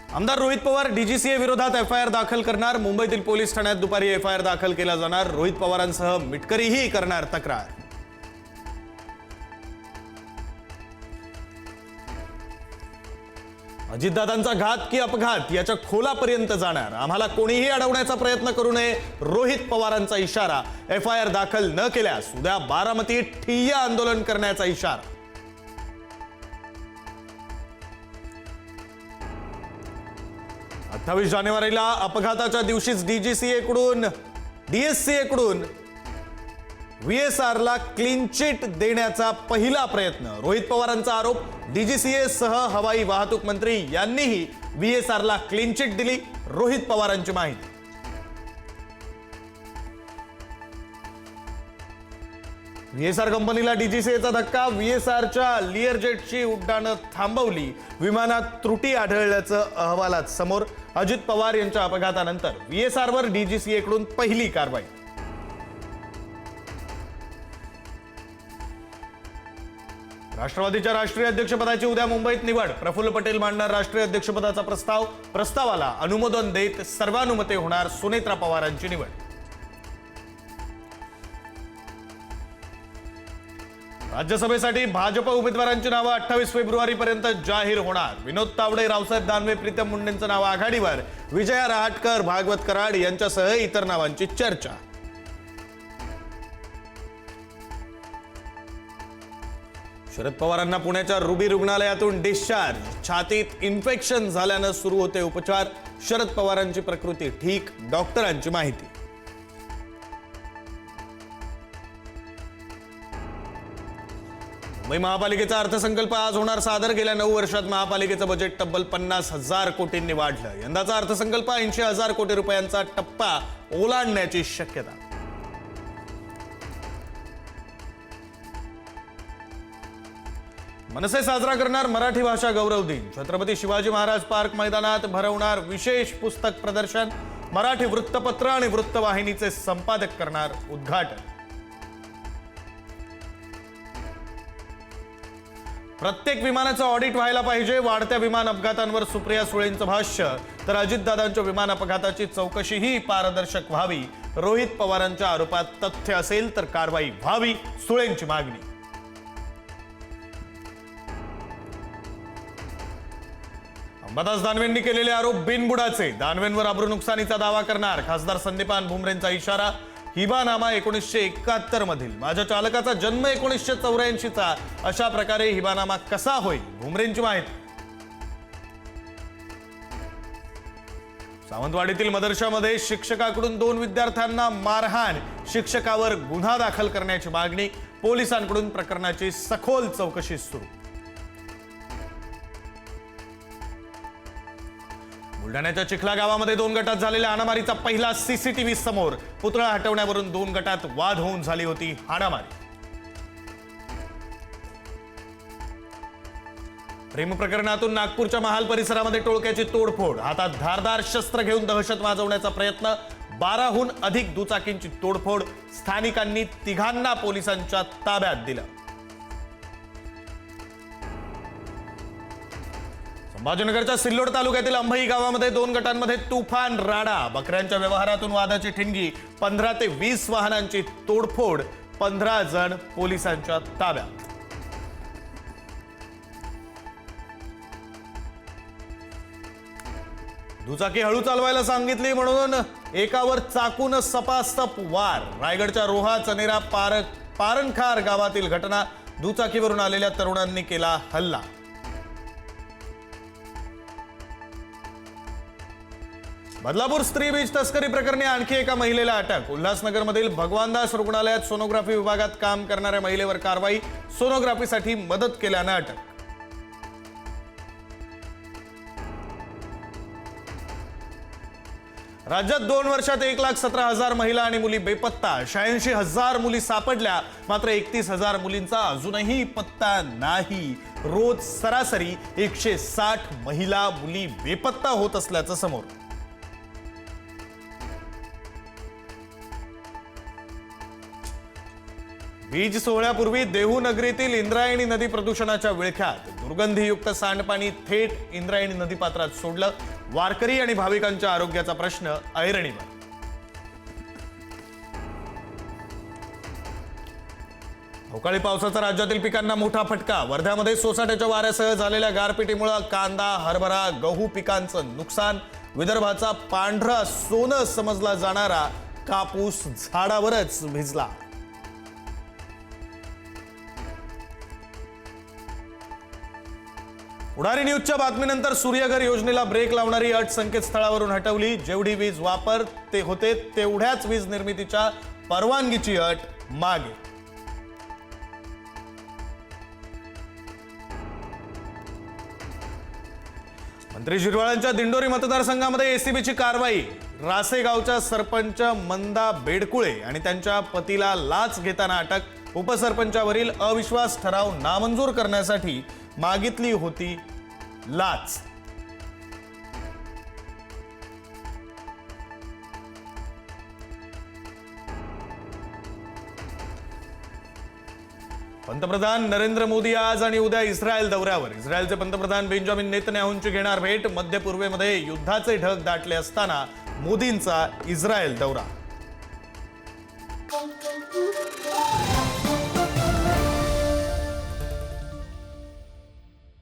आमदार रोहित पवार डीजीसीए विरोधात एफआयआर दाखल करणार। मुंबईतील पोलीस ठाण्यात दुपारी एफआयआर दाखल केला जाणार। रोहित पवारांसह मिटकरीही करणार तक्रार। अजितदादांचा घात की अपघात याच्या खोलापर्यंत जाणार। आम्हाला कोणीही अडवण्याचा प्रयत्न करू नये, रोहित पवारांचा इशारा। एफआयआर दाखल न केल्यास उद्या बारामतीत ठिय्या आंदोलन करण्याचा इशारा। 28 जानेवारीला अपघाताच्या दिवशीच डीएससीए कडून व्हीएसआरला क्लीन चिट देण्याचा पहिला प्रयत्न। रोहित पवारांचा आरोप, डीजीसीए सह हवाई वाहतूक मंत्री यांनीही व्हीएसआरला क्लीन चिट दिली। रोहित पवारांची माहिती, व्हीएसआर कंपनीला डीजीसीएचा धक्का। व्हीएसआरच्या लिअरजेटची उड्डाणं थांबवली। विमानात त्रुटी आढळल्याचं अहवालात समोर। अजित पवार यांच्या अपघातानंतर व्हीएसआरवर डीजीसीए कडून पहिली कारवाई। राष्ट्रवादीच्या राष्ट्रीय अध्यक्षपदाची उद्या मुंबईत निवड। प्रफुल्ल पटेल मांडणार राष्ट्रीय अध्यक्षपदाचा प्रस्ताव। प्रस्तावाला अनुमोदन देत सर्वानुमते होणार सुनेत्रा पवारांची निवड। राज्यसभेसाठी भाजप उमेदवारांची नावं 28 फेब्रुवारीपर्यंत जाहीर होणार। विनोद तावडे, रावसाहेब दानवे, प्रीतम मुंडेंचं नाव आघाडीवर। विजया रहाटकर, भागवत कराड यांच्यासह इतर नावांची चर्चा। शरद पवारांना पुण्याच्या रुबी रुग्णालयातून डिस्चार्ज। छातीत इन्फेक्शन झाल्यानं सुरू होते उपचार। शरद पवारांची प्रकृती ठीक, डॉक्टरांची माहिती। मुंबई महापालिकेचा अर्थसंकल्प आज होणार सादर। गेल्या 9 वर्षात महापालिकेचं बजेट तब्बल 50,000 कोटींनी वाढलं। यंदाचा अर्थसंकल्प 80,000 कोटी रुपयांचा टप्पा ओलांडण्याची शक्यता। मनसे साजरा करणार मराठी भाषा गौरव दिन। छत्रपती शिवाजी महाराज पार्क मैदानात भरवणार विशेष पुस्तक प्रदर्शन। मराठी वृत्तपत्र आणि वृत्तवाहिनीचे संपादक करणार उद्घाटन। प्रत्येक विमानाचं ऑडिट व्हायला पाहिजे। वाढत्या विमान अपघातांवर सुप्रिया सुळेंचं भाष्य। तर अजितदादांच्या विमान अपघाताची चौकशीही पारदर्शक व्हावी। रोहित पवारांच्या आरोपात तथ्य असेल तर कारवाई व्हावी, सुळेंची मागणी। अंबादास दानवेंनी केलेले आरोप बिनबुडाचे। दानवेंवर अब्रूनुकसानीचा दावा करणार। खासदार संदीपान भुमरेंचा इशारा। हिबानामा 1971 मधील। माझ्या चालकाचा जन्म 1984 चा। अशा प्रकारे हिबानामा कसा होईल, भुमरेंची माहिती। सावंतवाडीतील मदरशामध्ये शिक्षकाकडून 2 विद्यार्थ्यांना मारहाण। शिक्षकावर गुन्हा दाखल करण्याची मागणी। पोलिसांकडून प्रकरणाची सखोल चौकशी सुरू। बुलढाण्याच्या चिखला गावामध्ये 2 गटात झालेल्या हाणामारीचा पहिला सीसीटीव्ही समोर। पुतळा हटवण्यावरून 2 गटात वाद होऊन झाली होती हाणामारी। प्रेम प्रकरणातून नागपूरच्या महाल परिसरामध्ये टोळक्याची तोडफोड। हातात धारदार शस्त्र घेऊन दहशत माजवण्याचा प्रयत्न। 12हून अधिक दुचाकींची तोडफोड। स्थानिकांनी तिघांना पोलिसांच्या ताब्यात दिलं। संभाजीनगरच्या सिल्लोड तालुक्यातील अंभई गावामध्ये 2 गटांमध्ये तुफान राडा। बकऱ्यांच्या व्यवहारातून वादाची ठिणगी। 15 ते 20 वाहनांची तोडफोड। 15 जण पोलिसांच्या ताब्यात। दुचाकी हळू चालवायला सांगितली म्हणून एकावर चाकून सपासप वार। रायगडच्या रोहा चनेरा पारणखार गावातील घटना। दुचाकीवरून आलेल्या तरुणांनी केला हल्ला। बदलापूर स्त्री बीज तस्करी प्रकरणी आणखी एका महिलेला अटक। उल्हासनगरमधील भगवानदास रुग्णालयात सोनोग्राफी विभागात काम करणाऱ्या महिलेवर कारवाई। सोनोग्राफीसाठी मदत केल्यानं अटक। राज्यात 2 वर्षात 1,17,000 महिला आणि मुली बेपत्ता। 86,000 मुली सापडल्या, मात्र 31,000 मुलींचा अजूनही पत्ता नाही। रोज सरासरी 160 महिला मुली बेपत्ता होत असल्याचं समोर। बीज सोहळ्यापूर्वी देहू नगरीतील इंद्रायणी नदी प्रदूषणाच्या विळख्यात। दुर्गंधीयुक्त सांडपाणी थेट इंद्रायणी नदीपात्रात सोडलं। वारकरी आणि भाविकांच्या आरोग्याचा प्रश्न ऐरणीवर. अवकाळी पावसाचा राज्यातील पिकांना मोठा फटका. वर्ध्यामध्ये सोसाट्याच्या वाऱ्यासह झालेल्या गारपिटीमुळे कांदा, हरभरा, गहू पिकांचं नुकसान. विदर्भाचा पांढरा सोनं समजला जाणारा कापूस झाडावरच भिजला. उडारी न्यूजच्या बातमीनंतर सूर्यघर योजनेला ब्रेक लावणारी अट संकेतस्थळावरून हटवली. जेवढी वीज वापर ते होते तेवढ्याच वीज निर्मितीच्या परवानगीची अट मागे. मंत्री शिरवाळांच्या दिंडोरी मतदारसंघामध्ये एसीबीची कारवाई. रासेगावच्या सरपंच मंदा बेडकुळे आणि त्यांच्या पतीला लाच घेताना अटक. उपसरपंचावरील अविश्वास ठराव नामंजूर करण्यासाठी मागितली होती लाच. पंतप्रधान नरेंद्र मोदी आज आणि उद्या इस्रायल दौऱ्यावर. इस्रायलचे पंतप्रधान बेंजामिन नेतन्याहूंची घेणार भेट. मध्य पूर्वेमध्ये युद्धाचे ढग दाटले असताना मोदींचा इस्रायल दौरा.